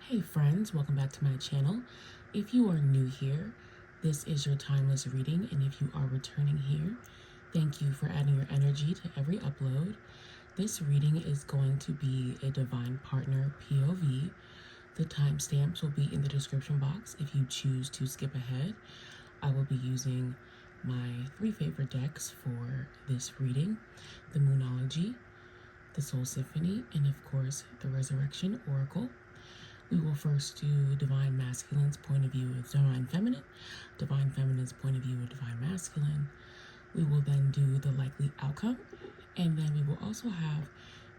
Hey friends, welcome back to my channel. If you are new here, this is your timeless reading, and if you are returning here, thank you for adding your energy to every upload. This reading is going to be a divine partner POV. The timestamps will be in the description box if you choose to skip ahead. I will be using my three favorite decks for this reading: the Moonology, the Soul Symphony, and of course the Resurrection Oracle. We will first do Divine Masculine's point of view of Divine Feminine, Divine Feminine's point of view of Divine Masculine. We will then do the likely outcome, and then we will also have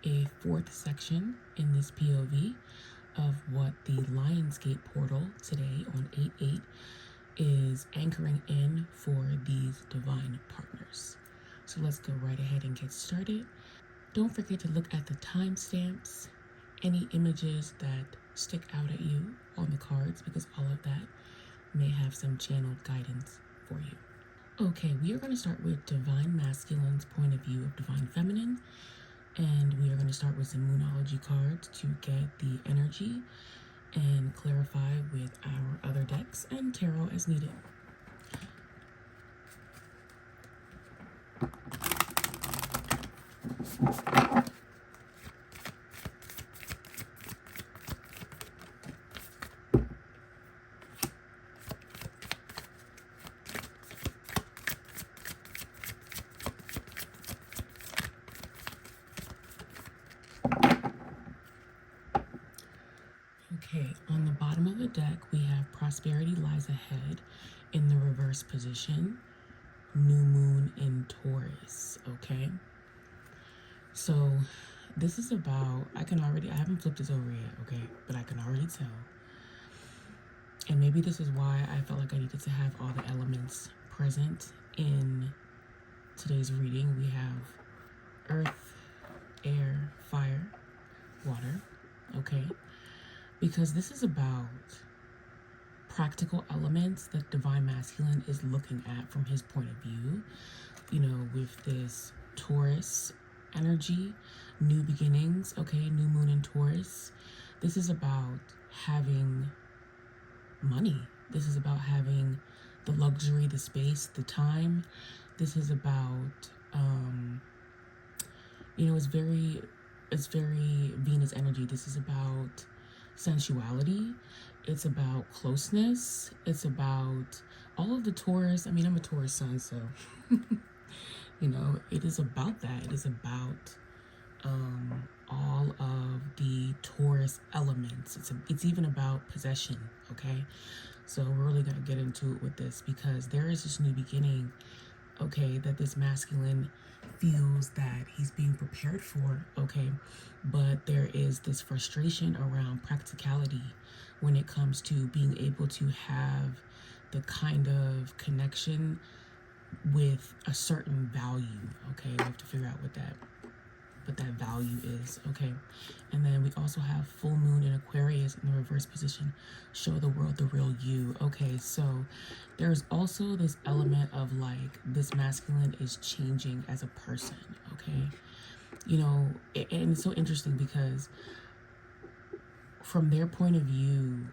a fourth section in this POV of what the Lionsgate portal today on 8/8 is anchoring in for these divine partners. So let's go right ahead and get started. Don't forget to look at the timestamps, any images that stick out at you on the cards, because all of that may have some channeled guidance for you. Okay, we are going to start with Divine Masculine's point of view of Divine Feminine, and we are going to start with some Moonology cards to get the energy and clarify with our other decks and tarot as needed. Okay, on the bottom of the deck, we have Prosperity Lies Ahead in the reverse position, New Moon in Taurus, okay? So this is about, I haven't flipped this over yet, okay? But I can already tell. And maybe this is why I felt like I needed to have all the elements present in today's reading. We have earth, air, fire, water, okay? Because this is about practical elements that Divine Masculine is looking at from his point of view. You know, with this Taurus energy, new beginnings, okay, new moon in Taurus. This is about having money. This is about having the luxury, the space, the time. This is about, you know, it's very Venus energy. This is about sensuality. It's about closeness. It's about all of the Taurus. I mean, I'm a Taurus sun, so you know, it is about that. It is about all of the Taurus elements. It's even about possession, okay? So we're really gonna get into it with this, because there is this new beginning, okay, that this masculine feels that he's being prepared for, okay? But there is this frustration around practicality when it comes to being able to have the kind of connection with a certain value, okay? We have to figure out what that value is, okay? And then we also have full moon in Aquarius in the reverse position, show the world the real you, okay? So there's also this element of like this masculine is changing as a person, okay? You know, and it's so interesting because from their point of view,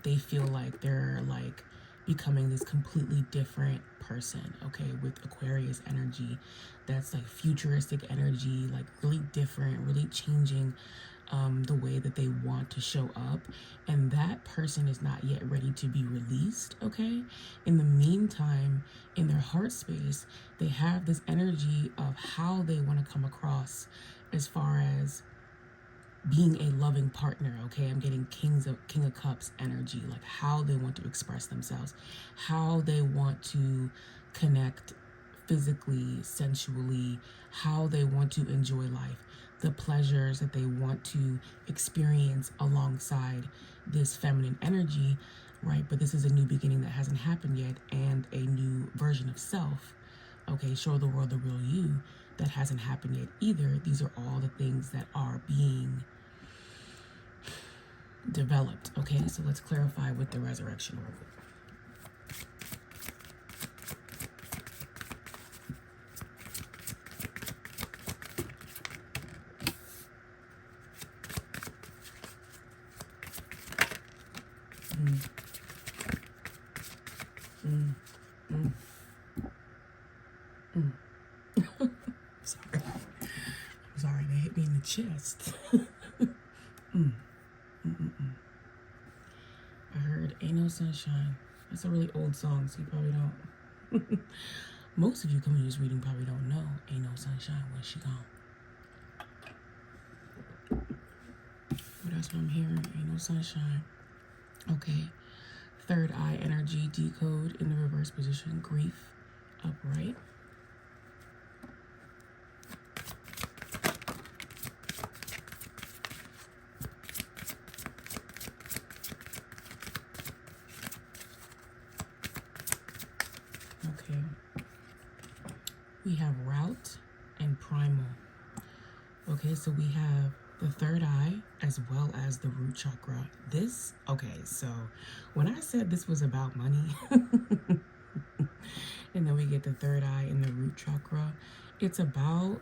they feel like they're like becoming this completely different person, okay, with Aquarius energy. That's like futuristic energy, like really different, really changing the way that they want to show up, and that person is not yet ready to be released, okay? In the meantime, in their heart space, they have this energy of how they want to come across as far as being a loving partner, okay? I'm getting King of Cups energy, like how they want to express themselves, how they want to connect physically, sensually, how they want to enjoy life, the pleasures that they want to experience alongside this feminine energy, right? But this is a new beginning that hasn't happened yet, and a new version of self, okay? Show the world the real you, that hasn't happened yet either. These are all the things that are being developed, okay? So let's clarify with the Resurrection Oracle. Mm, mm, mm, mm. Sorry. I'm sorry, they hit me in the chest. Mm, mm, mm, mm. I heard Ain't No Sunshine. That's a really old song, so you probably don't. Most of you coming to this reading probably don't know Ain't No Sunshine When She Gone. But that's what I'm hearing. Ain't no sunshine. Okay. Third eye energy decode in the reverse position. Grief upright. Okay. We have route and primal. Okay, so we have the third eye as well as the root chakra. Okay, so when I said this was about money, and then we get the third eye and the root chakra, it's about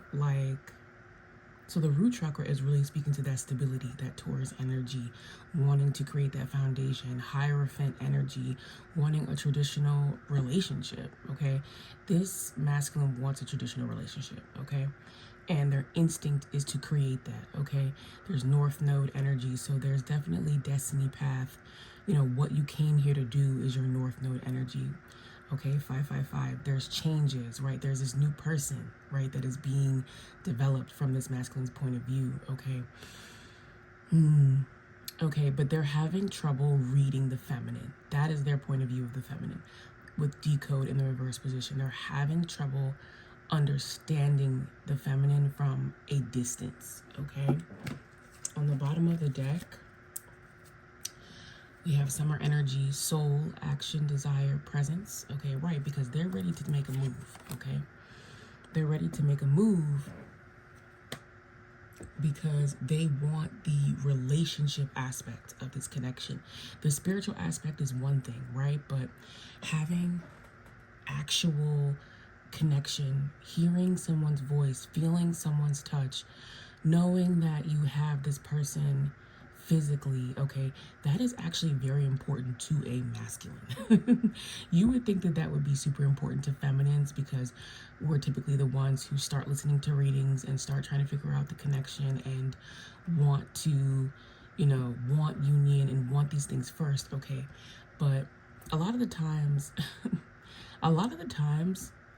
so the root chakra is really speaking to that stability, that Taurus energy, wanting to create that foundation, Hierophant energy, wanting a traditional relationship, okay? This masculine wants a traditional relationship, okay? And their instinct is to create that, okay? There's North Node energy, so there's definitely destiny path. You know, what you came here to do is your North Node energy. Okay, 555. There's changes, right? There's this new person, right, that is being developed from this masculine's point of view, okay? Okay, but they're having trouble reading the feminine. That is their point of view of the feminine. With decode in the reverse position, they're having trouble understanding the feminine from a distance, okay? On the bottom of the deck, we have summer energy, soul, action, desire, presence. Okay, right, because they're ready to make a move, okay? They're ready to make a move because they want the relationship aspect of this connection. The spiritual aspect is one thing, right? But having actual connection, hearing someone's voice, feeling someone's touch, knowing that you have this person physically, okay, that is actually very important to a masculine. You would think that that would be super important to feminines because we're typically the ones who start listening to readings and start trying to figure out the connection and want to, want union and want these things first, okay? But a lot of the times,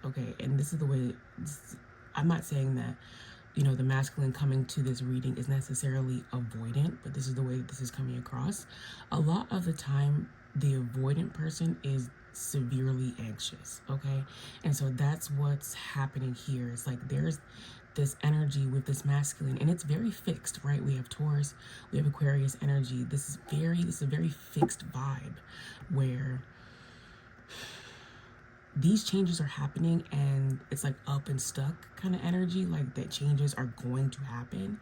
okay, and this is the way, I'm not saying that, the masculine coming to this reading is necessarily avoidant, but this is the way that this is coming across. A lot of the time, the avoidant person is severely anxious, okay? And so that's what's happening here. It's like there's this energy with this masculine, and it's very fixed, right? We have Taurus, we have Aquarius energy. This is a very fixed vibe where these changes are happening and it's like up and stuck kind of energy, like that changes are going to happen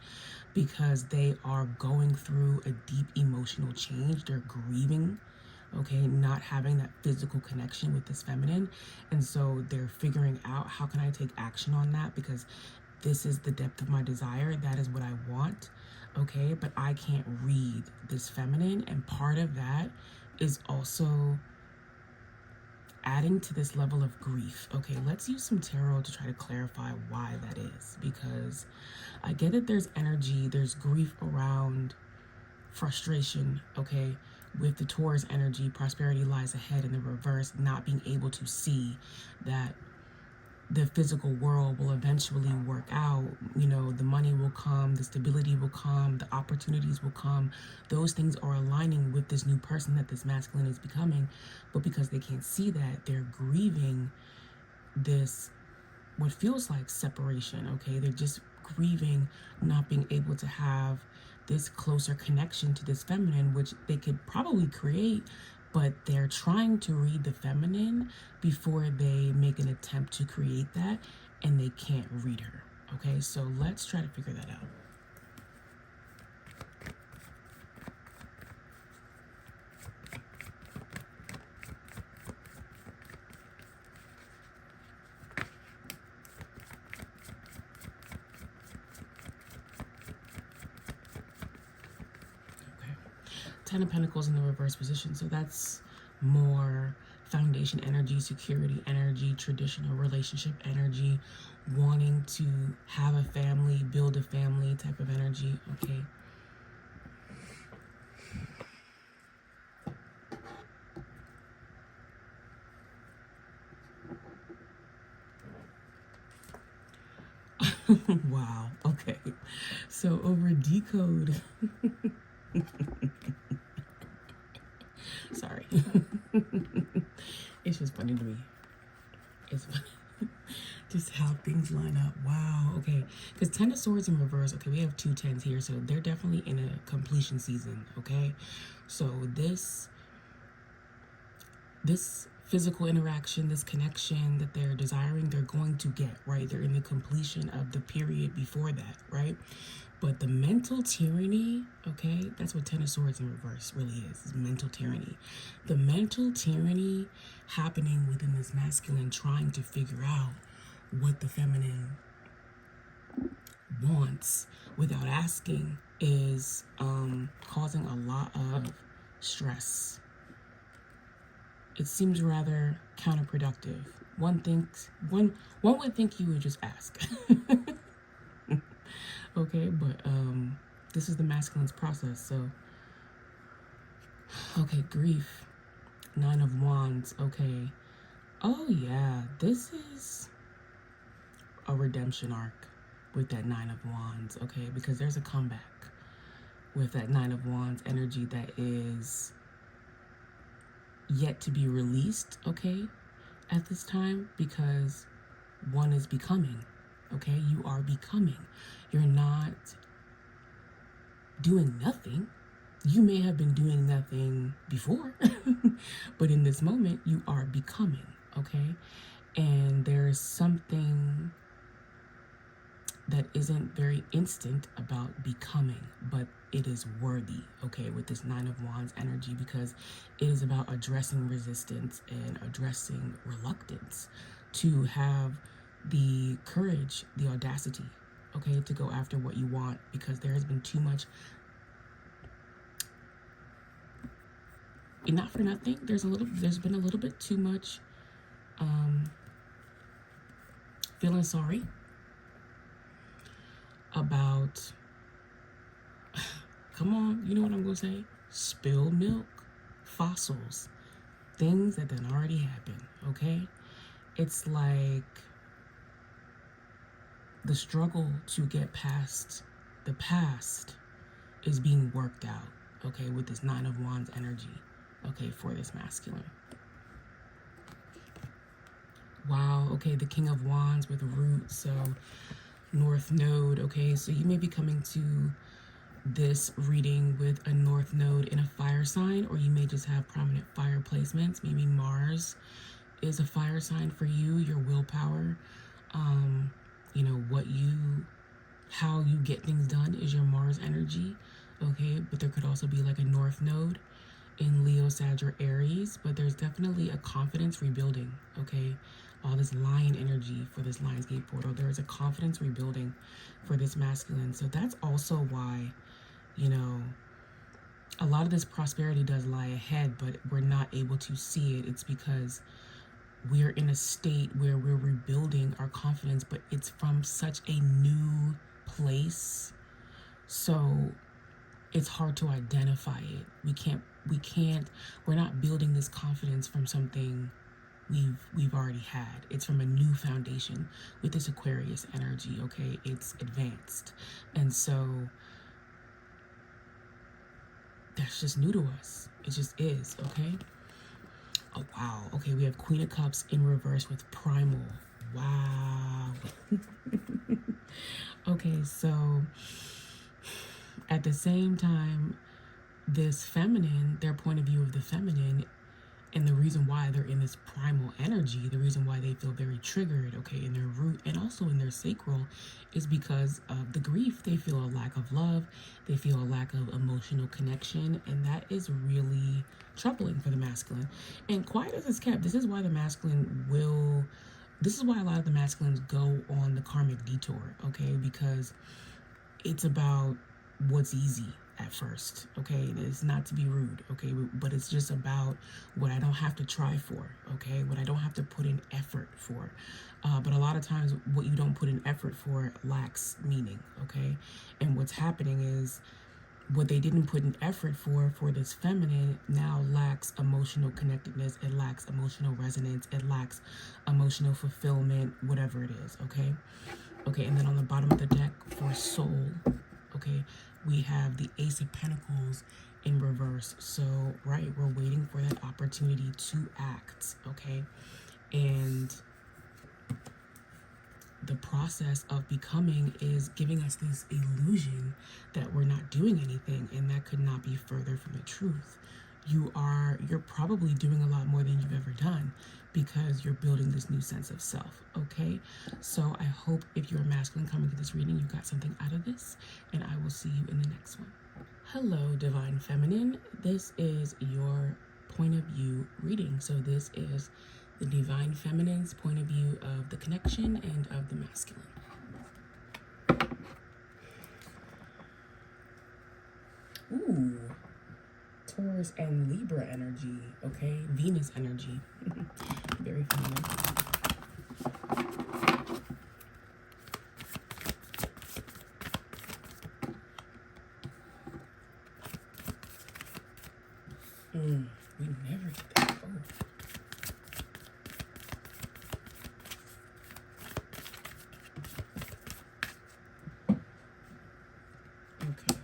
because they are going through a deep emotional change. They're grieving, okay, not having that physical connection with this feminine. And so they're figuring out, how can I take action on that? Because this is the depth of my desire. That is what I want, okay? But I can't read this feminine. And part of that is also adding to this level of grief. Okay, let's use some tarot to try to clarify why that is, because I get that there's energy, there's grief around frustration, okay, with the Taurus energy, prosperity lies ahead in the reverse, not being able to see that the physical world will eventually work out. The money will come, the stability will come, the opportunities will come. Those things are aligning with this new person that this masculine is becoming. But because they can't see that, they're grieving this, what feels like separation, okay? They're just grieving not being able to have this closer connection to this feminine, which they could probably create, but they're trying to read the feminine before they make an attempt to create that, and they can't read her, okay? So let's try to figure that out. Ten of Pentacles in the reverse position. So that's more foundation energy, security energy, traditional relationship energy, wanting to have a family, build a family type of energy. Okay. Wow. Okay. So over decode. Sorry. It's just funny to me. It's funny. Just how things line up. Wow. Okay. Because Ten of Swords in reverse. Okay. We have two tens here. So they're definitely in a completion season. Okay. So this physical interaction, this connection that they're desiring, they're going to get, right? They're in the completion of the period before that, right? But the mental tyranny, okay, that's what Ten of Swords in reverse really is mental tyranny. The mental tyranny happening within this masculine trying to figure out what the feminine wants without asking is causing a lot of stress. It seems rather counterproductive. One would think you would just ask. Okay, but this is the masculine's process. So okay, grief. Nine of Wands. Okay. Oh yeah, this is a redemption arc with that Nine of Wands. Okay, because there's a comeback with that Nine of Wands energy that is yet to be released, okay, at this time, because one is becoming, okay? You are becoming. You're not doing nothing. You may have been doing nothing before, but in this moment, you are becoming, okay? And there's something that isn't very instant about becoming, but it is worthy, okay, with this Nine of Wands energy, because it is about addressing resistance and addressing reluctance to have the courage, the audacity, okay, to go after what you want, because there has been too much, and not for nothing, there's been a little bit too much feeling sorry about, come on, you know what I'm going to say? Spilled milk, fossils, things that done already happened, okay? It's like the struggle to get past the past is being worked out, okay, with this Nine of Wands energy, okay, for this masculine. Wow, okay, the King of Wands with a root, so North Node, okay, so you may be coming to this reading with a North Node in a fire sign, or you may just have prominent fire placements. Maybe Mars is a fire sign for you, your willpower, you know, how you get things done is your Mars energy, okay, but there could also be like a North Node in Leo, Sag, or Aries, but there's definitely a confidence rebuilding, okay? All this lion energy for this Lionsgate portal. There is a confidence rebuilding for this masculine. So that's also why, you know, a lot of this prosperity does lie ahead, but we're not able to see it. It's because we're in a state where we're rebuilding our confidence, but it's from such a new place. So it's hard to identify it. We're not building this confidence from something we've already had. It's from a new foundation with this Aquarius energy, okay? It's advanced. And so that's just new to us. It just is, okay? Oh, wow. Okay, we have Queen of Cups in reverse with Primal. Wow. Okay, so at the same time, this feminine, their point of view of the feminine, and the reason why they're in this primal energy, the reason why they feel very triggered, okay, in their root and also in their sacral, is because of the grief. They feel a lack of love. They feel a lack of emotional connection. And that is really troubling for the masculine. And quiet as it's kept, this is why a lot of the masculines go on the karmic detour, okay, because it's about what's easy at first, okay? It's not to be rude, okay? But it's just about what I don't have to try for, okay? What I don't have to put in effort for. But a lot of times what you don't put in effort for lacks meaning, okay? And what's happening is what they didn't put in effort for this feminine now lacks emotional connectedness. It lacks emotional resonance. It lacks emotional fulfillment, whatever it is, okay? Okay, and then on the bottom of the deck for soul, okay, we have the Ace of Pentacles in reverse. So, right, we're waiting for that opportunity to act, okay? And the process of becoming is giving us this illusion that we're not doing anything, and that could not be further from the truth. You're probably doing a lot more than you've ever done because you're building this new sense of self, okay? So I hope if you're a masculine coming to this reading, you got something out of this, and I will see you in the next one. Hello, Divine Feminine. This is your point of view reading. So this is the Divine Feminine's point of view of the connection and of the masculine. Ooh, Taurus and Libra energy, okay? Venus energy. Very feminine. We never get that. Oh. Okay.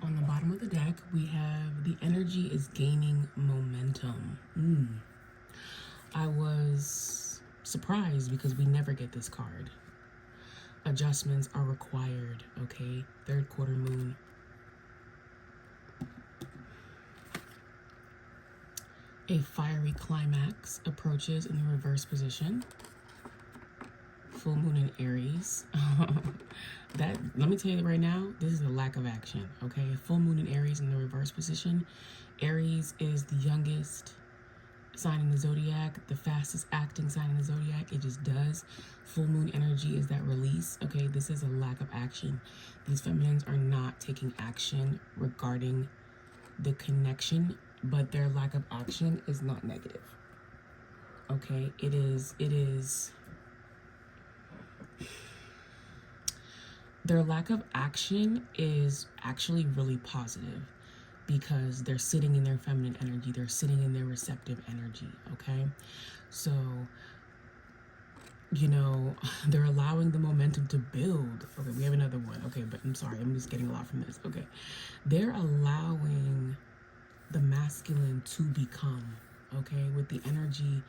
On the bottom of the deck, we have the energy is gaining momentum. I was surprised because we never get this card. Adjustments are required, okay? Third quarter moon. A fiery climax approaches in the reverse position. Full moon in Aries. That, let me tell you right now, this is a lack of action, okay? Full moon in Aries in the reverse position. Aries is the youngest sign in the zodiac, the fastest acting sign in the zodiac. It just does. Full moon energy is that release, okay? This is a lack of action. These feminines are not taking action regarding the connection, but their lack of action is not negative, okay? It is their lack of action is actually really positive because they're sitting in their feminine energy. They're sitting in their receptive energy, okay? So, you know, they're allowing the momentum to build. Okay, we have another one. Okay, but I'm sorry. I'm just getting a lot from this. Okay. They're allowing the masculine to become, okay? With the energy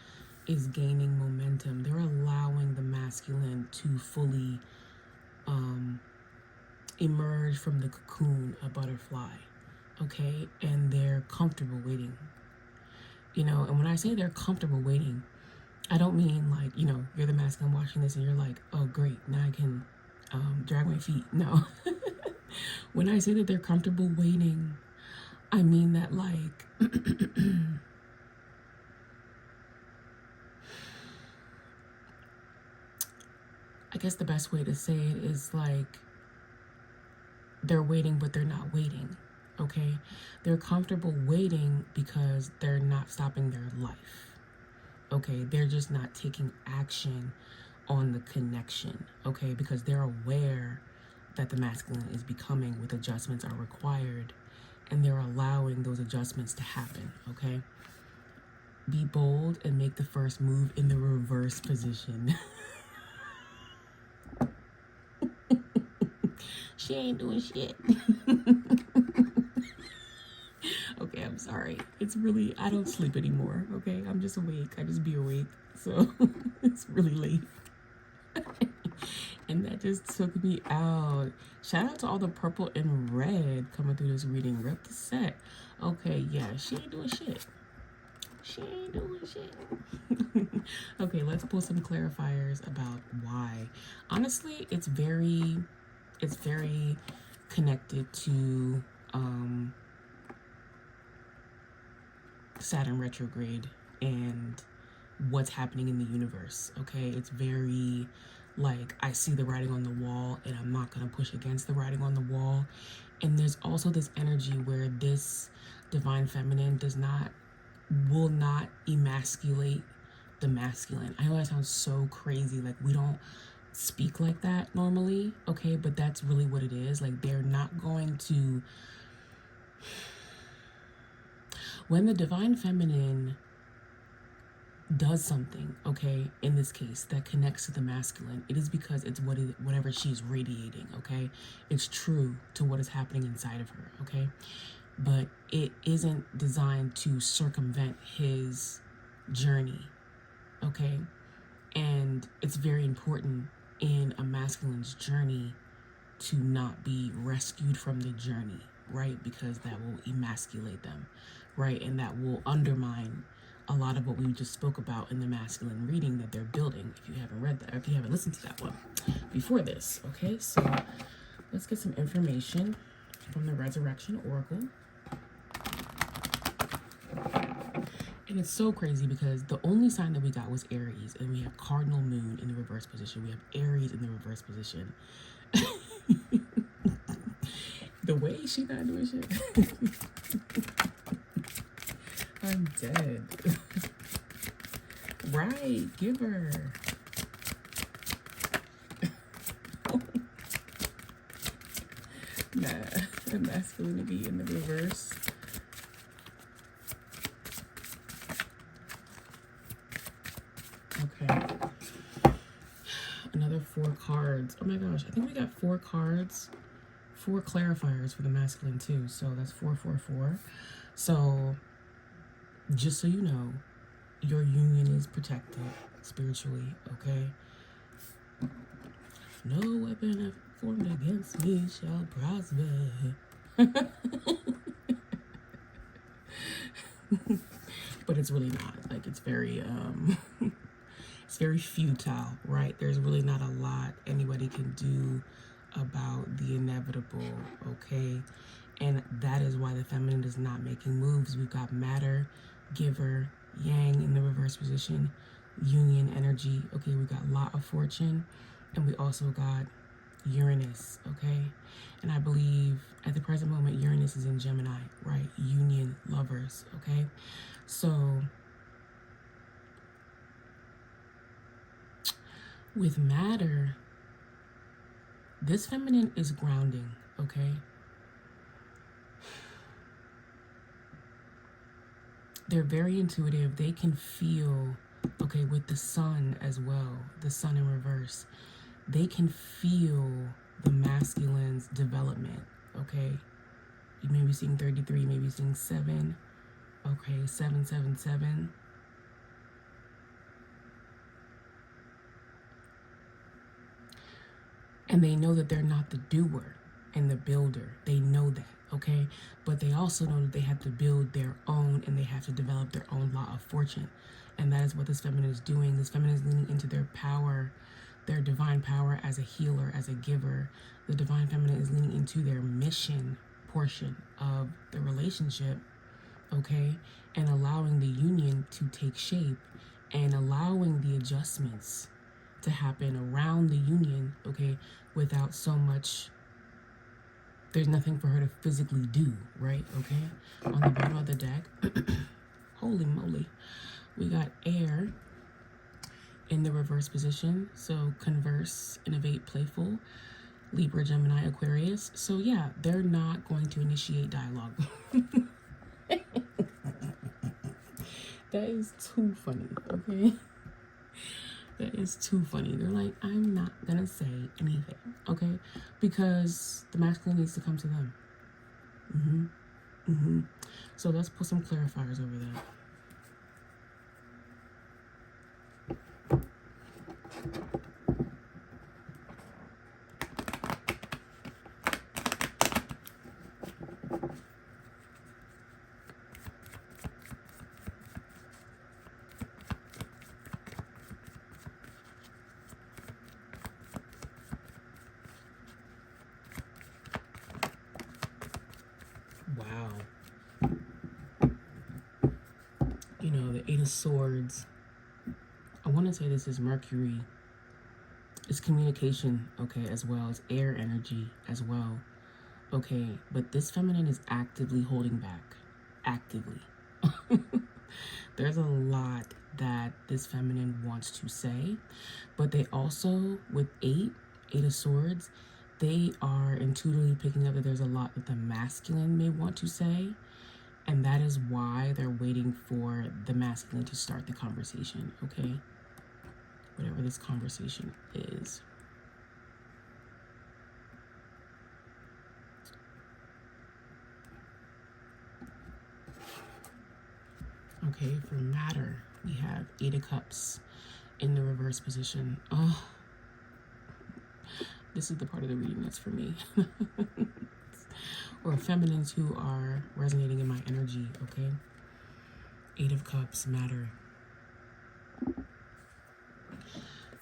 is gaining momentum. They're allowing the masculine to fully emerge from the cocoon, a butterfly, okay? And they're comfortable waiting, you know. And when I say they're comfortable waiting, I don't mean like, you know, you're the masculine watching this and you're like, oh great, now I can drag my feet. No. When I say that they're comfortable waiting, I mean that like I guess the best way to say it is like they're waiting, but they're not waiting, okay? They're comfortable waiting because they're not stopping their life, okay? They're just not taking action on the connection, okay? Because they're aware that the masculine is becoming with adjustments are required, and they're allowing those adjustments to happen, okay? Be bold and make the first move in the reverse position. She ain't doing shit. Okay, I'm sorry. It's really, I don't sleep anymore, okay? I'm just awake. I just be awake. So it's really late. And that just took me out. Shout out to all the purple and red coming through this reading. Rep the set. Okay, yeah, she ain't doing shit. She ain't doing shit. Okay, let's pull some clarifiers about why. Honestly, it's very connected to Saturn retrograde and what's happening in the universe, okay? It's very like I see the writing on the wall and I'm not going to push against the writing on the wall. And there's also this energy where this divine feminine will not emasculate the masculine. I know that sounds so crazy, like we don't speak like that normally, okay, but that's really what it is. Like they're not going to, when the divine feminine does something, okay, in this case that connects to the masculine, it is because it's whatever she's radiating, okay? It's true to what is happening inside of her, okay? But it isn't designed to circumvent his journey, okay? And it's very important in a masculine's journey to not be rescued from the journey, right? Because that will emasculate them, right? And that will undermine a lot of what we just spoke about in the masculine reading that they're building, if you haven't read that, or if you haven't listened to that one before this, okay? So let's get some information from the Resurrection Oracle. And it's so crazy because the only sign that we got was Aries, and we have Cardinal Moon in the reverse position. We have Aries in the reverse position. The way she not doing shit. I'm dead. Right, give her. Nah, the masculinity in the reverse. Okay. Another 4 cards. Oh my gosh, I think we got 4 cards. 4 clarifiers for the masculine too. So that's 444. So just so you know, your union is protected spiritually, okay? No weapon formed against me shall prosper. But it's really not. Like it's very it's very futile, right? There's really not a lot anybody can do about the inevitable, okay? And that is why the feminine is not making moves. We've got matter, giver, yang in the reverse position, union energy, okay? We got lot of fortune, and we also got Uranus, okay? And I believe at the present moment Uranus is in Gemini, right? Union, lovers, okay? So with matter, this feminine is grounding, okay? They're very intuitive. They can feel, okay, with the sun as well, the sun in reverse. They can feel the masculine's development, okay? You may be seeing 33, maybe seeing 7, okay, 777. And they know that they're not the doer and the builder. They know that, okay? But they also know that they have to build their own and they have to develop their own law of fortune. And that is what this feminine is doing. This feminine is leaning into their power, their divine power as a healer, as a giver. The divine feminine is leaning into their mission portion of the relationship, okay? And allowing the union to take shape and allowing the adjustments to happen around the union, okay, without so much, there's nothing for her to physically do, right, okay? On the bottom of the deck, holy moly, we got air in the reverse position, so converse, innovate, playful, Libra, Gemini, Aquarius. So yeah, they're not going to initiate dialogue. That is too funny, okay? That is too funny. They're like, I'm not gonna say anything, okay? Because the masculine needs to come to them. So let's put some clarifiers over that. Wow. You know, the 8 of Swords. I want to say this is Mercury It's communication, okay, as well. It's air energy as well, okay. But this feminine is actively holding back. Actively. There's a lot that this feminine wants to say, but they also, with eight of swords, they are intuitively picking up that there's a lot that the masculine may want to say, and that is why they're waiting for the masculine to start the conversation, okay? Whatever this conversation is. Okay, for matter, we have 8 of Cups in the reverse position. Oh, this is the part of the reading that's for me. Or feminines who are resonating in my energy, okay? 8 of Cups, matter.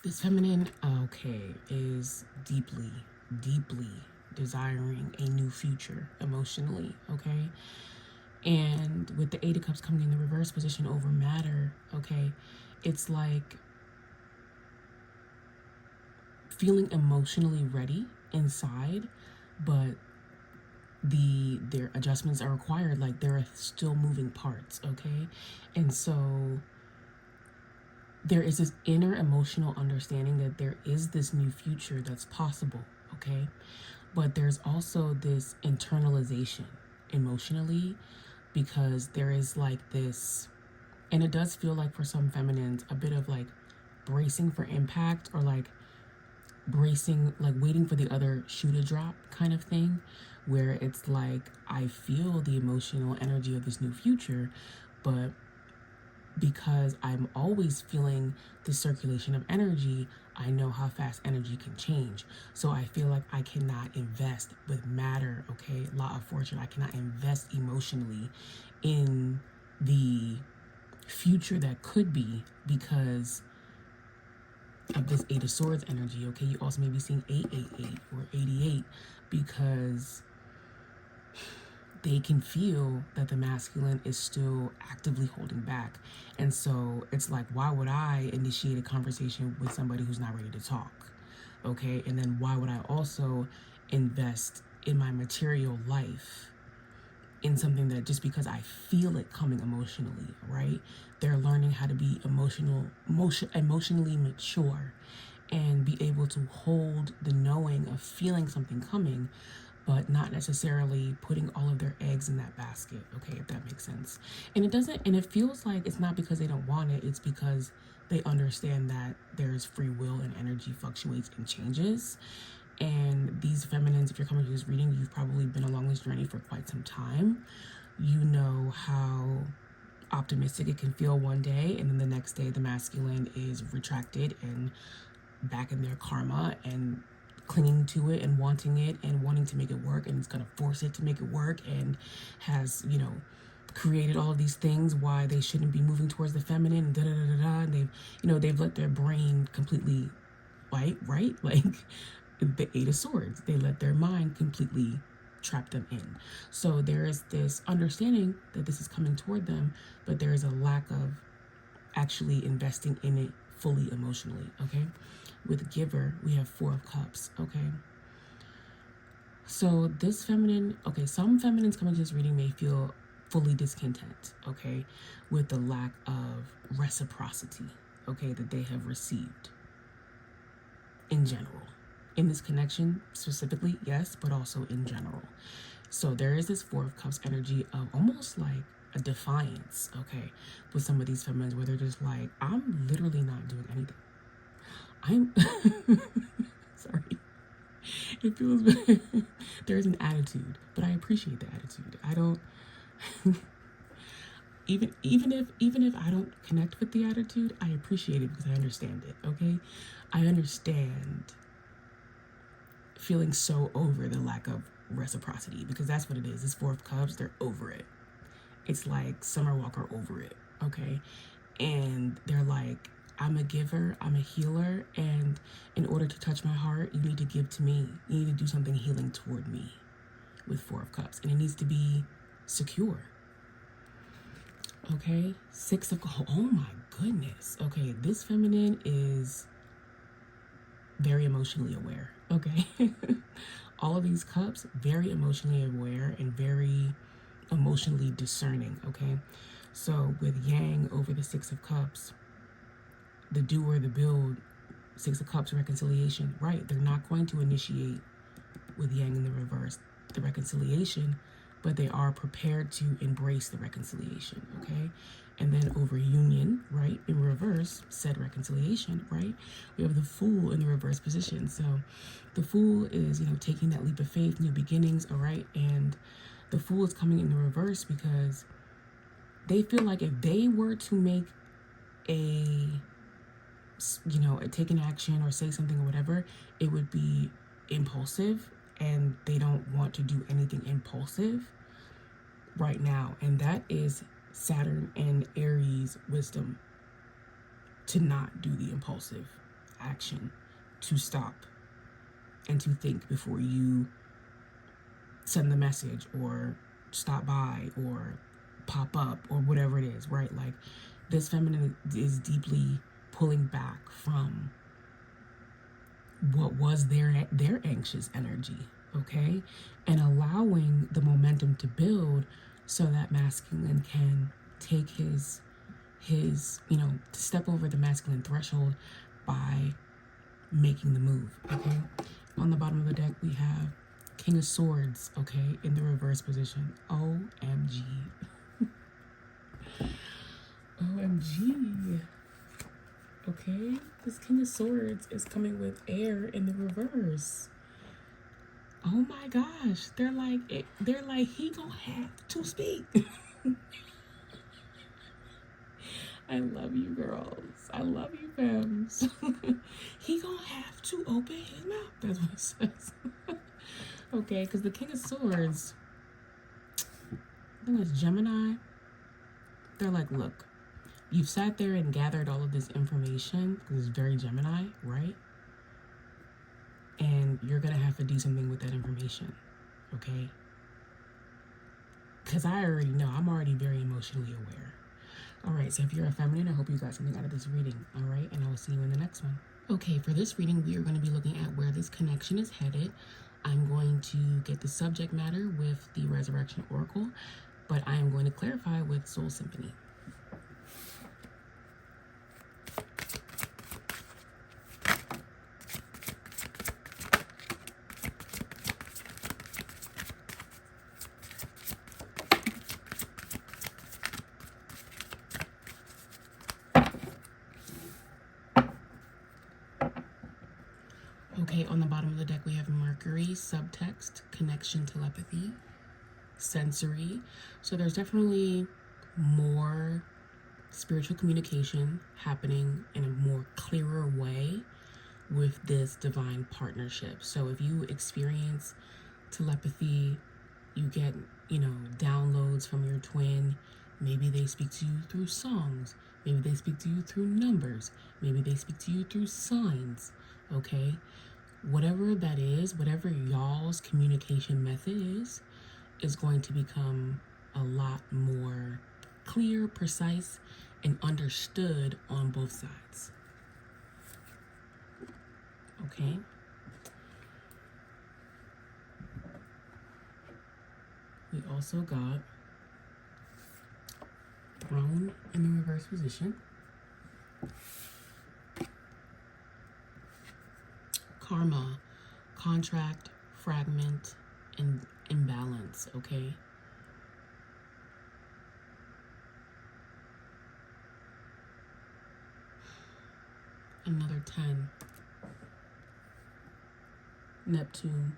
This feminine, okay, is deeply, deeply desiring a new future emotionally, okay? And with the 8 of Cups coming in the reverse position over matter, okay, it's like feeling emotionally ready inside, but their adjustments are required. Like, there are still moving parts, okay? And so there is this inner emotional understanding that there is this new future that's possible, okay? But there's also this internalization emotionally, because there is like this, and it does feel like for some feminines a bit of like bracing for impact, or like bracing, like waiting for the other shoe to drop kind of thing, where it's like, I feel the emotional energy of this new future, but because I'm always feeling the circulation of energy, I know how fast energy can change. So I feel like I cannot invest with matter, okay? Law of fortune, I cannot invest emotionally in the future that could be because of this 8 of Swords energy, okay? You also may be seeing 888 or 88 because they can feel that the masculine is still actively holding back. And so it's like, why would I initiate a conversation with somebody who's not ready to talk? Okay, and then why would I also invest in my material life in something that just because I feel it coming emotionally, right? They're learning how to be emotionally mature and be able to hold the knowing of feeling something coming, but not necessarily putting all of their eggs in that basket, okay, if that makes sense. And it feels like it's not because they don't want it, it's because they understand that there's free will and energy fluctuates and changes. And these feminines, if you're coming to this reading, you've probably been along this journey for quite some time. You know how optimistic it can feel one day, and then the next day the masculine is retracted and back in their karma and clinging to it and wanting to make it work, and it's going to force it to make it work, and has, created all of these things why they shouldn't be moving towards the feminine, and and they've let their brain completely right, like the 8 of Swords, they let their mind completely trap them in. So there is this understanding that this is coming toward them, but there is a lack of actually investing in it fully emotionally, okay? With giver, we have 4 of Cups, okay? So this feminine, okay, some feminines coming to this reading may feel fully discontent, okay, with the lack of reciprocity, okay, that they have received in general. In this connection specifically, yes, but also in general. So there is this 4 of Cups energy of almost like a defiance, okay, with some of these feminines where they're just like, I'm literally not doing anything. I'm sorry. It feels there's an attitude, but I appreciate the attitude. I don't even if I don't connect with the attitude, I appreciate it because I understand it, okay? I understand feeling so over the lack of reciprocity, because that's what it is. This 4 of Cups, they're over it. It's like Summer Walker over it, okay? And they're like, I'm a giver, I'm a healer, and in order to touch my heart, you need to give to me. You need to do something healing toward me with 4 of Cups, and it needs to be secure. Okay, 6 of, oh my goodness. Okay, this feminine is very emotionally aware, okay? All of these cups, very emotionally aware and very emotionally discerning, okay? So with Yang over the Six of Cups, the do or the build, Six of Cups reconciliation, right? They're not going to initiate with Yang in the reverse the reconciliation, but they are prepared to embrace the reconciliation, okay? And then over union, right, in reverse, said reconciliation, right? We have the Fool in the reverse position. So the Fool is, taking that leap of faith, new beginnings, all right? And the Fool is coming in the reverse because they feel like if they were to make take an action or say something or whatever, it would be impulsive, and they don't want to do anything impulsive right now. And that is Saturn and Aries wisdom, to not do the impulsive action, to stop and to think before you send the message or stop by or pop up or whatever it is, right? Like, this feminine is deeply pulling back from what was their anxious energy, okay? And allowing the momentum to build so that masculine can take his to step over the masculine threshold by making the move, okay? On the bottom of the deck, we have King of Swords, okay, in the reverse position. OMG. OMG. Okay, this King of Swords is coming with air in the reverse. Oh my gosh, they're like he gonna have to speak. I love you, girls. I love you, femmes. He gonna have to open his mouth. That's what it says. Okay, because the King of Swords, I think it's Gemini. They're like, look, you've sat there and gathered all of this information, because it's very Gemini, right? And you're going to have to do something with that information, okay? Because I already know, I'm already very emotionally aware. All right, so if you're a feminine, I hope you got something out of this reading, all right? And I will see you in the next one. Okay, for this reading, we are going to be looking at where this connection is headed. I'm going to get the subject matter with the Resurrection Oracle, but I am going to clarify with Soul Symphony. Okay, on the bottom of the deck, we have Mercury, subtext, connection, telepathy, sensory. So there's definitely more spiritual communication happening in a more clearer way with this divine partnership. So if you experience telepathy, you get, downloads from your twin. Maybe they speak to you through songs. Maybe they speak to you through numbers. Maybe they speak to you through signs, okay? Whatever that is, whatever y'all's communication method is going to become a lot more clear, precise, and understood on both sides. Okay? We also got Throne in the reverse position. Karma, contract, fragment, and imbalance, okay? Another 10. Neptune.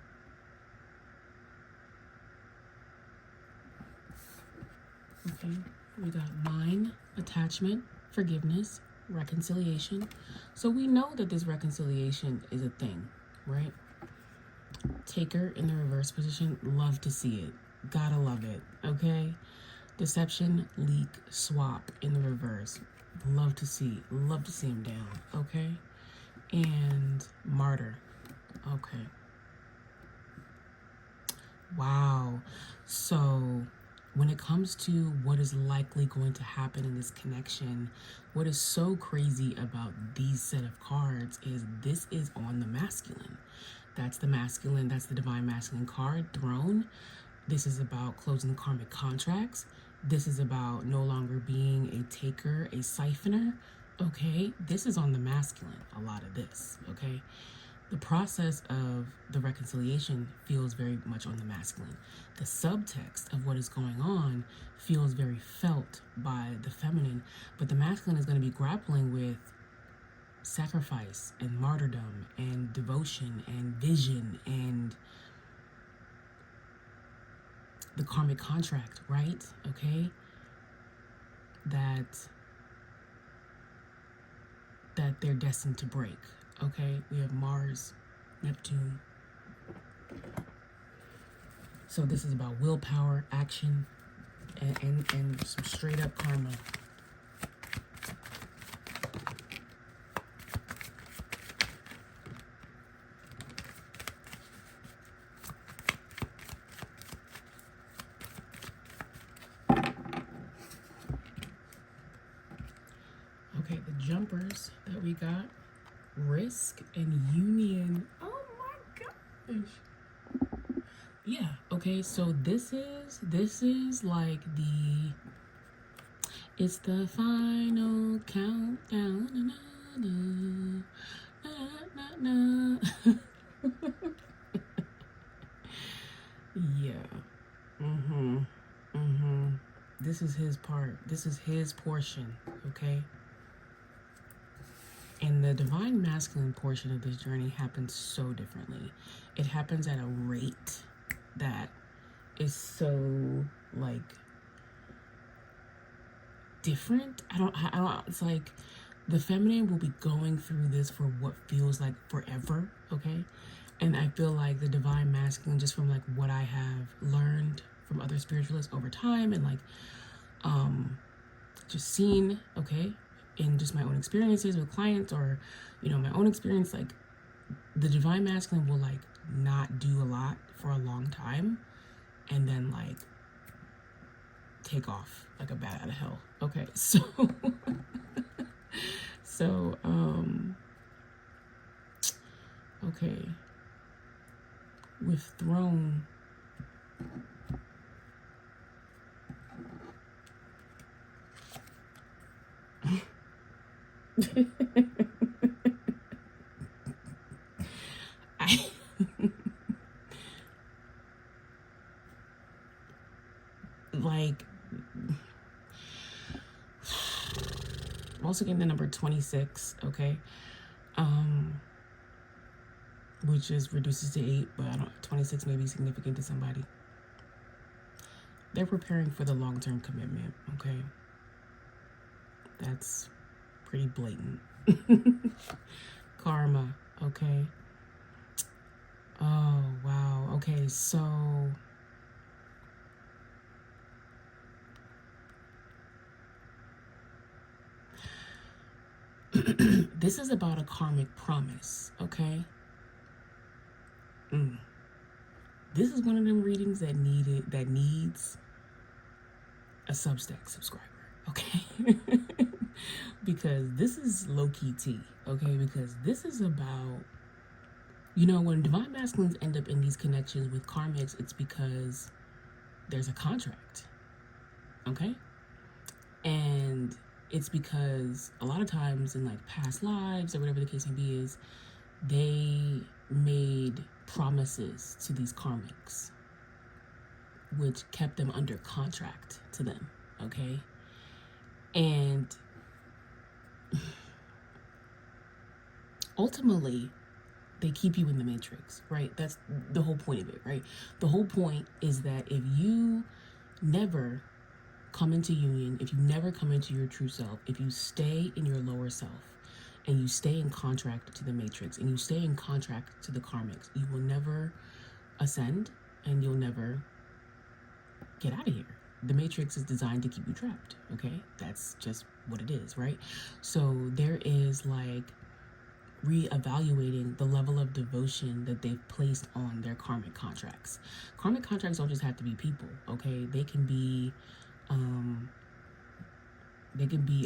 Okay, we got mind, attachment, forgiveness, reconciliation. So we know that this reconciliation is a thing, right? Taker in the reverse position, love to see it. Gotta love it, okay? Deception, leak, swap in the reverse. Love to see him down, okay? And martyr, okay. Wow. So when it comes to what is likely going to happen in this connection, what is so crazy about these set of cards is this is on the masculine. That's the masculine, that's the divine masculine card, throne. This is about closing karmic contracts. This is about no longer being a taker, a siphoner. Okay, this is on the masculine, a lot of this, okay? The process of the reconciliation feels very much on the masculine. The subtext of what is going on feels very felt by the feminine, but the masculine is going to be grappling with sacrifice and martyrdom and devotion and vision and the karmic contract, right? Okay? That they're destined to break. Okay, we have Mars, Neptune. So this is about willpower, action, and some straight up karma. Okay, the jumpers that we got. Risk and union. Oh my gosh. Yeah, okay, so this is like it's the final countdown. Yeah. This is his part. This is his portion, okay? And the divine masculine portion of this journey happens so differently. It happens at a rate that is so like different. I don't, it's like the feminine will be going through this for what feels like forever, okay? And I feel like the divine masculine, just from like what I have learned from other spiritualists over time and like just seen, okay, in just my own experiences with clients or, you know, my own experience, like the divine masculine will like not do a lot for a long time and then like take off like a bat out of hell. Okay, so okay, with throne, like I'm also getting the number 26, okay, which is reduces to 8, but 26 may be significant to somebody. They're preparing for the long-term commitment, okay? That's pretty blatant. Karma, okay? Oh, wow. Okay, so this is about a karmic promise, okay? This is one of them readings that needs a Substack subscriber, okay? Because this is low-key tea, okay? Because this is about, you know, when divine masculines end up in these connections with karmics, it's because there's a contract, okay? And it's because a lot of times in like past lives or whatever the case may be is they made promises to these karmics which kept them under contract to them, okay? And ultimately they keep you in the matrix, right? That's the whole point of it, right? The whole point is that if you never come into union, if you never come into your true self, if you stay in your lower self and you stay in contract to the matrix and you stay in contract to the karmics, you will never ascend and you'll never get out of here. The matrix is designed to keep you trapped, okay? That's just what it is, right? So there is like reevaluating the level of devotion that they've placed on their karmic contracts. Karmic contracts don't just have to be people, okay? They can be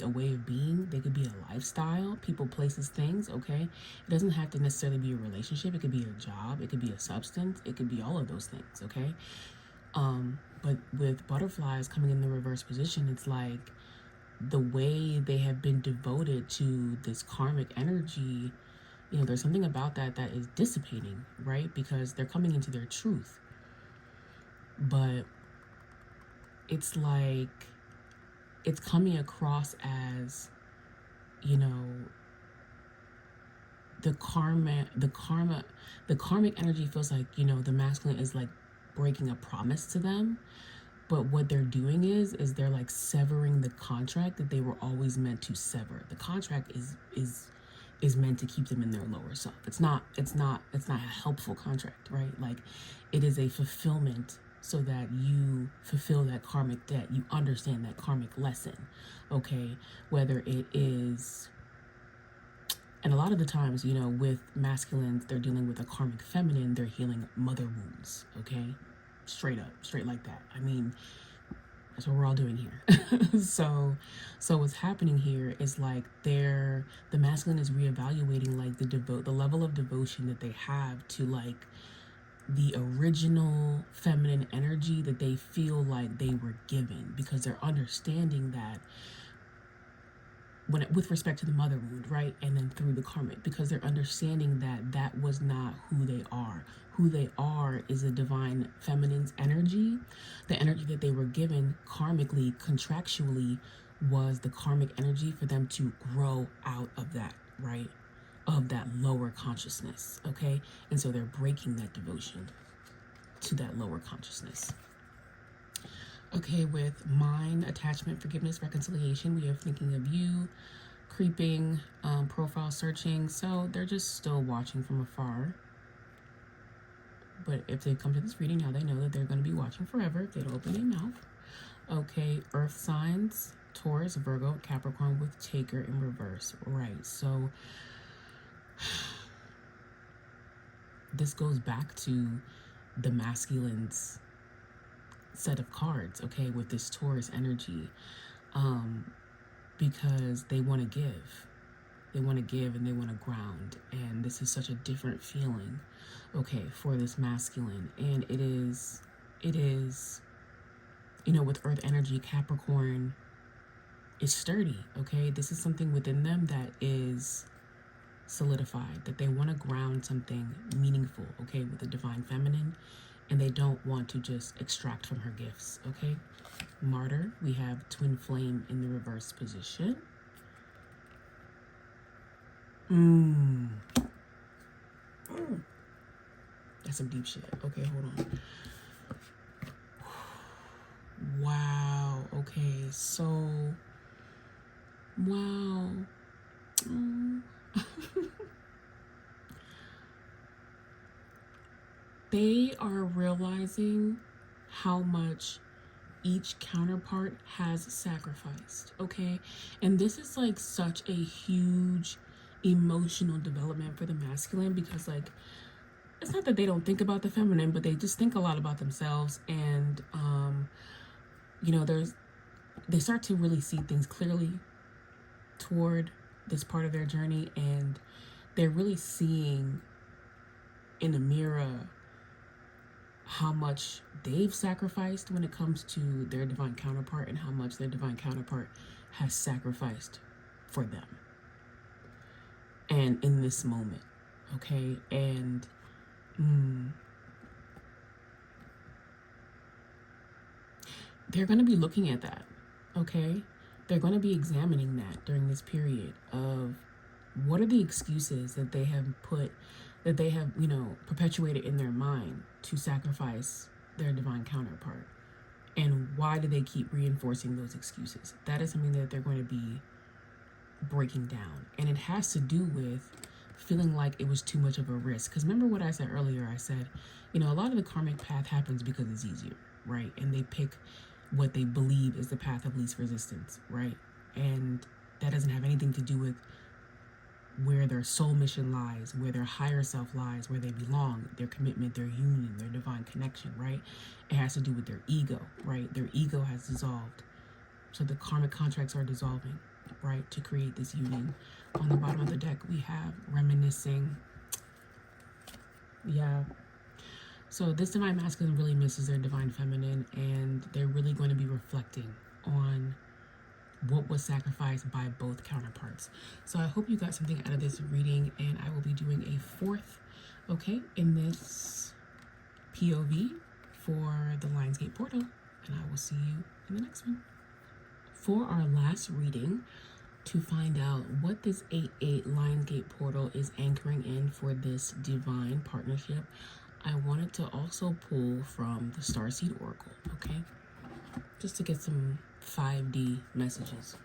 a way of being. They could be a lifestyle, people, places, things, okay? It doesn't have to necessarily be a relationship. It could be a job. It could be a substance. It could be all of those things, okay? But with butterflies coming in the reverse position, it's like the way they have been devoted to this karmic energy, you know, there's something about that that is dissipating, right? Because they're coming into their truth. But it's like, it's coming across as, you know, the karmic energy feels like, you know, the masculine is like breaking a promise to them. But what they're doing is they're like severing the contract that they were always meant to sever. The contract is meant to keep them in their lower self. It's not a helpful contract, right? Like, it is a fulfillment so that you fulfill that karmic debt. You understand that karmic lesson, okay? Whether it is, and a lot of the times, you know, with masculines, they're dealing with a karmic feminine, they're healing mother wounds, okay? Straight up, straight like that. I mean, that's what we're all doing here. So what's happening here is like the masculine is reevaluating like the level of devotion that they have to like the original feminine energy that they feel like they were given, because they're understanding that with respect to the mother wound, right? And then through the karmic, because they're understanding that that was not who they are. Who they are is a divine feminine's energy. The energy that they were given karmically, contractually, was the karmic energy for them to grow out of that, right? Of that lower consciousness, okay? And so they're breaking that devotion to that lower consciousness. Okay, with mind, attachment, forgiveness, reconciliation, we are thinking of you, creeping, profile searching. So they're just still watching from afar. But if they come to this reading, now they know that they're going to be watching forever if they don't open their mouth. Okay, earth signs, Taurus, Virgo, Capricorn with taker in reverse. Right, so this goes back to the masculine's set of cards, okay, with this Taurus energy, because they want to give. They want to give and they want to ground. And this is such a different feeling, okay, for this masculine. And it is, you know, with earth energy, Capricorn is sturdy, okay? This is something within them that is solidified, that they want to ground something meaningful, okay, with the divine feminine. And they don't want to just extract from her gifts, okay? Martyr, we have twin flame in the reverse position. That's some deep shit. Okay, hold on. Wow. Okay, so wow. They are realizing how much each counterpart has sacrificed, okay? And this is like such a huge emotional development for the masculine, because like, it's not that they don't think about the feminine, but they just think a lot about themselves. And you know, they start to really see things clearly toward this part of their journey, and they're really seeing in the mirror how much they've sacrificed when it comes to their divine counterpart, and how much their divine counterpart has sacrificed for them. And in this moment, okay? And they're going to be looking at that, okay? They're going to be examining that during this period of what are the excuses that they have you know, perpetuated in their mind to sacrifice their divine counterpart, and why do they keep reinforcing those excuses? That is something that they're going to be breaking down, and it has to do with feeling like it was too much of a risk. Because remember what I said earlier, I said, you know, a lot of the karmic path happens because it's easier, right? And they pick what they believe is the path of least resistance, right? And that doesn't have anything to do with where their soul mission lies, where their higher self lies, where they belong, their commitment, their union, their divine connection, right? It has to do with their ego, right? Their ego has dissolved. So the karmic contracts are dissolving, right, to create this union. On the bottom of the deck, we have reminiscing. Yeah. So this divine masculine really misses their divine feminine, and they're really going to be reflecting on what was sacrificed by both counterparts. So I hope you got something out of this reading, and I will be doing a fourth, okay, in this POV for the Lionsgate portal, and I will see you in the next one. For our last reading, to find out what this 8-8 Lionsgate portal is anchoring in for this divine partnership, I wanted to also pull from the Starseed Oracle, okay? Just to get some 5D messages.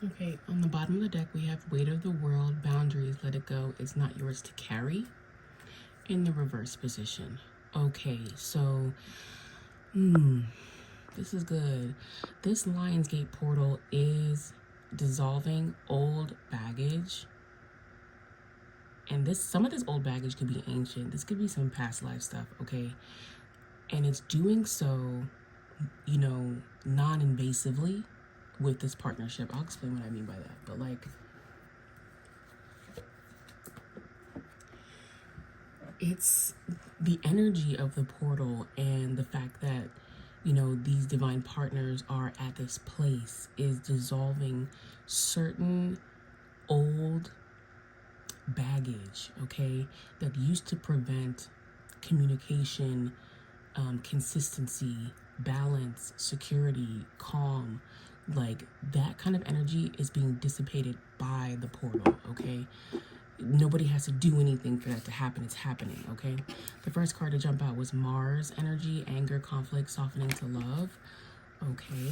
Okay, on the bottom of the deck, we have weight of the world, boundaries, let it go, it's not yours to carry, in the reverse position. Okay, so, this is good. This Lionsgate portal is dissolving old baggage. And some of this old baggage could be ancient. This could be some past life stuff, okay? And it's doing so, non-invasively with this partnership. I'll explain what I mean by that. But it's the energy of the portal and the fact that, these divine partners are at this place is dissolving certain old baggage, okay, that used to prevent communication, consistency, balance, security, calm. That kind of energy is being dissipated by the portal, okay? Nobody has to do anything for that to happen. It's happening, okay? The first card to jump out was Mars energy, anger, conflict, softening to love, okay?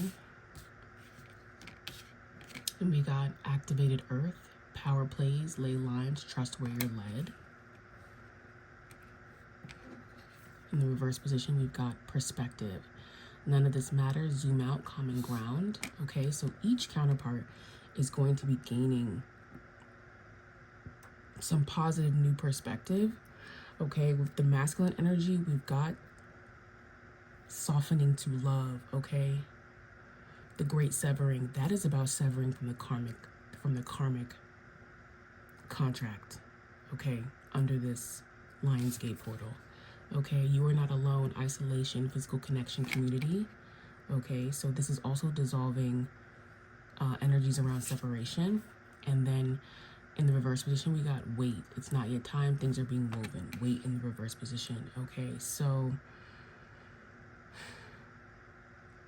And we got activated earth, power plays, ley lines, trust where you're led. In the reverse position, we've got perspective. None of this matters, zoom out, common ground. Okay, so each counterpart is going to be gaining some positive new perspective. Okay, with the masculine energy, we've got softening to love, okay? The great severing, that is about severing from the karmic contract, okay, under this Lionsgate portal. Okay, you are not alone, isolation, physical connection, community. Okay, so this is also dissolving energies around separation. And then in the reverse position, we got weight. It's not yet time, things are being woven. Weight in the reverse position. Okay, so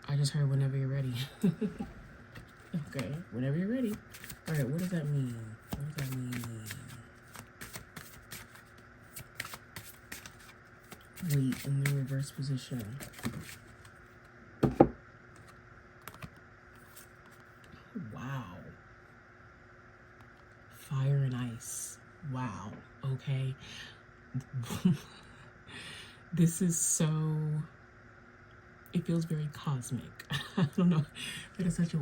I just heard whenever you're ready. Okay, whenever you're ready. All right, what does that mean? What does that mean? Weight in the reverse position. Wow. Fire and ice. Wow. Okay. This is so, it feels very cosmic. I don't know. That is such a,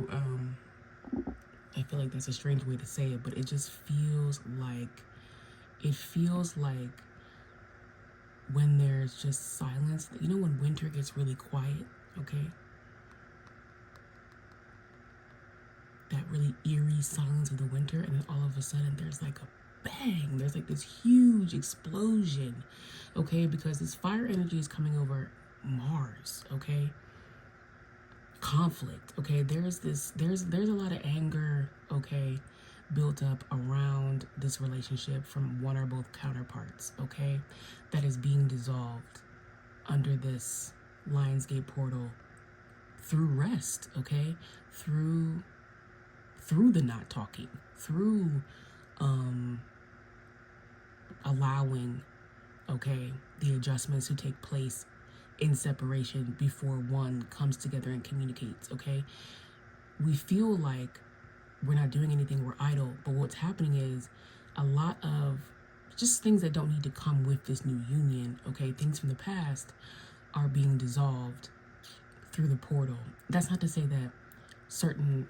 I feel like that's a strange way to say it, but it just feels like, when there's just silence, when winter gets really quiet, okay? That really eerie silence of the winter, and then all of a sudden there's like a bang, there's like this huge explosion, okay? Because this fire energy is coming over Mars, okay? Conflict, okay? There's a lot of anger, okay, built up around this relationship from one or both counterparts, okay, that is being dissolved under this Lionsgate portal through rest, okay, through the not talking, through allowing, okay, the adjustments to take place in separation before one comes together and communicates, okay? We feel like we're not doing anything, we're idle, but what's happening is a lot of just things that don't need to come with this new union, okay? Things from the past are being dissolved through the portal. That's not to say that certain,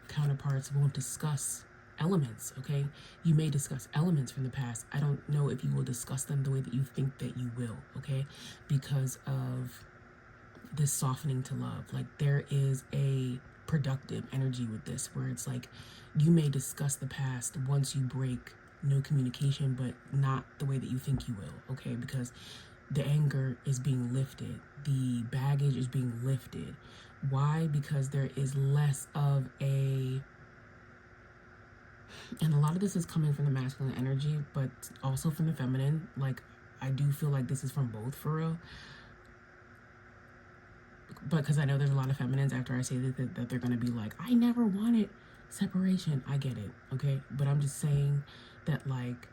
counterparts won't discuss elements, okay? You may discuss elements from the past. I don't know if you will discuss them the way that you think that you will, okay? Because of this softening to love. Like, there is a productive energy with this where it's like you may discuss the past once you break no communication, but not the way that you think you will, okay? Because the anger is being lifted, the baggage is being lifted. Why? Because there is less of a, and a lot of this is coming from the masculine energy, but also from the feminine. Like, I do feel like this is from both, for real. But because I know there's a lot of feminines, after I say that they're going to be like, I never wanted separation. I get it, okay? But I'm just saying that, like,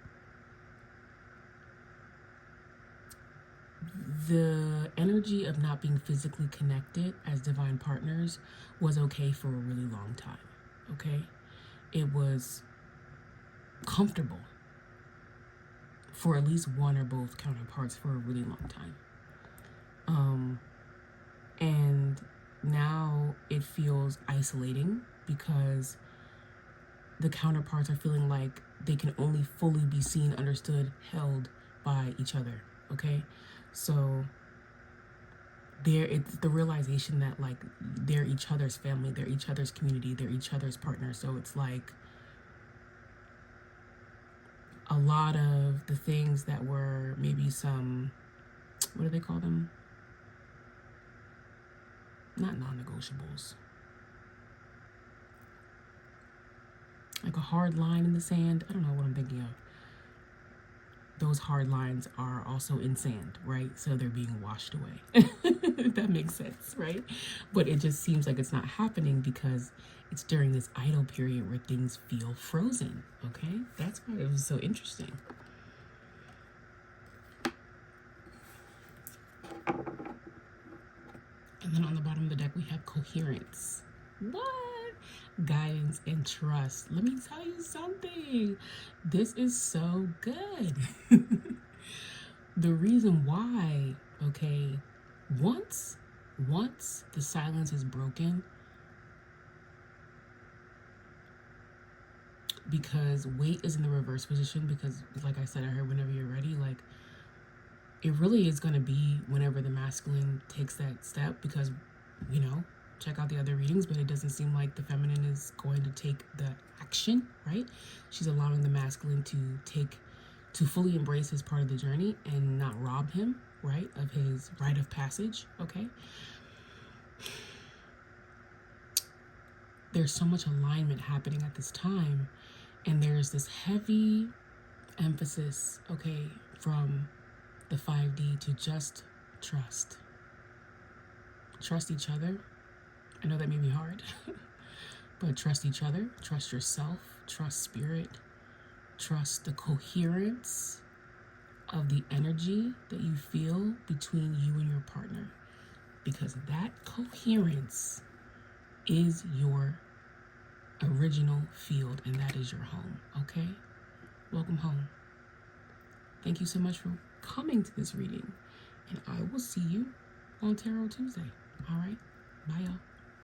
the energy of not being physically connected as divine partners was okay for a really long time, okay? It was comfortable for at least one or both counterparts for a really long time. And now it feels isolating because the counterparts are feeling like they can only fully be seen, understood, held by each other, okay? So it's the realization that, like, they're each other's family, they're each other's community, they're each other's partners. So it's like a lot of the things that were maybe some, what do they call them? Not non-negotiables. Like a hard line in the sand. I don't know what I'm thinking of. Those hard lines are also in sand, right? So they're being washed away. If that makes sense, right? But it just seems like it's not happening because it's during this idle period where things feel frozen, okay? That's why it was so interesting. And then on the bottom of the deck, we have coherence. What? Guidance and trust. Let me tell you something. This is so good. The reason why, okay, once the silence is broken, because weight is in the reverse position, because like I said, I heard whenever you're ready, like, it really is going to be whenever the masculine takes that step, because, check out the other readings, but it doesn't seem like the feminine is going to take the action, right? She's allowing the masculine to fully embrace his part of the journey and not rob him, right, of his rite of passage, okay? There's so much alignment happening at this time, and there's this heavy emphasis, okay, from the 5D to just trust. Trust each other. I know that may be hard, but trust each other, trust yourself, trust spirit, trust the coherence of the energy that you feel between you and your partner, because that coherence is your original field, and that is your home, okay? Welcome home. Thank you so much for coming to this reading, and I will see you on Tarot Tuesday. All right, bye y'all.